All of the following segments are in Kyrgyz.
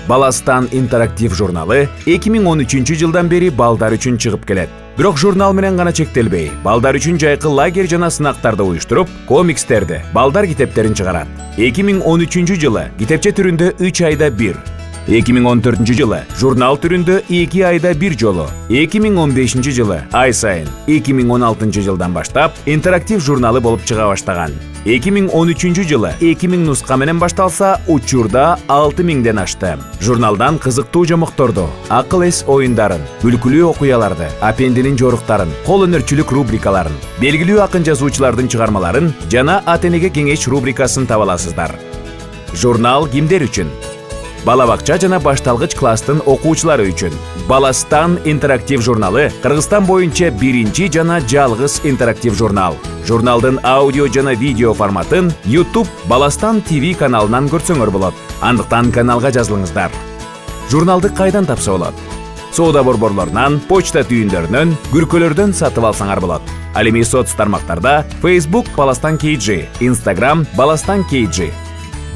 Баластан интерактив журналы 2013 жылдан бери балдар үчүн чыгып келет. Бирок журнал менен гана чектелбей, балдар үчүн жайкы лагерь жана сынактарды уюштуруп, комикстерди, балдар китептерин чыгарат. 2013 жылы китепче түрүндө 3 айда 1, 2014 жылы журнал түрүндө 2 айда 1 жолу, 2015 жылы ай сайын, 2016 жылдан баштап интерактив журналы болуп чыга баштаган. 2013 жылы 2000 нуска менен башталса, учурда 6000ден ашты. Журналдан кызыктуу жомокторду, акыл эс оюндарын, күлкүлүү окуяларды, апендинин жоруктарын, кол өнөрчүлүк рубрикаларын, белгилүү акын жазуучулардын чыгармаларын жана ата-энеге кеңеш рубрикасын таба аласыздар. Журнал кимдер үчүн? Бала бакча жана башталгыч класстын окуучулары үчүн. Баластан интерактив журналы Кыргызстан боюнча биринчи жана жалгыз интерактив журнал. Журналдын аудио жана видео форматын YouTube Баластан ТВ каналынан көрсөңөр болот. Андыктан каналга жазылыңыздар. Журналды кайдан тапса болот? Соода борборлорунан, почта түйүндөрүнөн, күркөлөрдөн сатып алсаңар болот. Ал эми соц тармактарда Facebook Баластан KG, Instagram Баластан KG.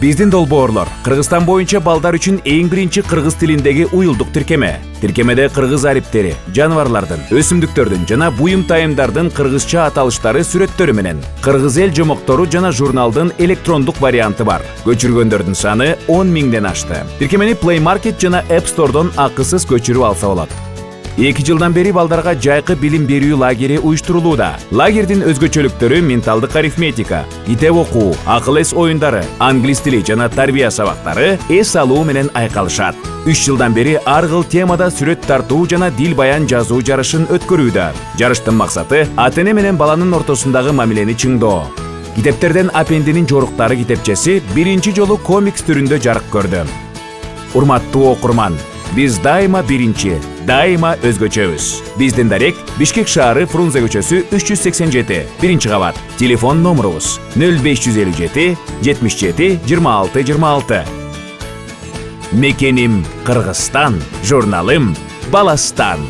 Биздин долбоорлор Кыргызстан боюнча балдар үчүн эң биринчи кыргыз тилиндеги уюлдук тиркеме. Тиркемеде кыргыз ариптери, жаныбарлардын, өсүмдүктөрдүн жана буюм тайымдардын кыргызча аталыштары сүрөттөрү менен, кыргыз эл жомоктору жана журналдын электрондук варианты бар. Көчүргөндөрдүн саны 10 000ден ашты. Тиркемени Play Market жана App Store'дон акысыз көчүрүп алса болот. 2 жылдан бери балдарга жайкы билим берүү лагери уюштурулууда. Лагердин өзгөчөлүктөрү менталдык арифметика, китеп окуу, акыл эс оюндары, англис тили жана тарбия сабактары эс алуу менен айкалышат. 3 жылдан бери ар кыл темада сүрөт тартуу жана дил баян жазуу жарышын өткөрүүдө. Жарыштын максаты ата-эне менен баланын ортосундагы мамилени чыңдоо. Китептерден апендинин жоруктары китепчеси биринчи жолу комикс түрүндө жарык көрдү. Урматтуу окурман, биз дайыма биринчи, дайыма өзгөчөбүз. Биздин дарек Бишкек шаары Фрунзе көчөсү 387, биринчи кабат. Телефон номерубуз 0557 77 26 26. Мекеним Кыргызстан, журналым Баластан.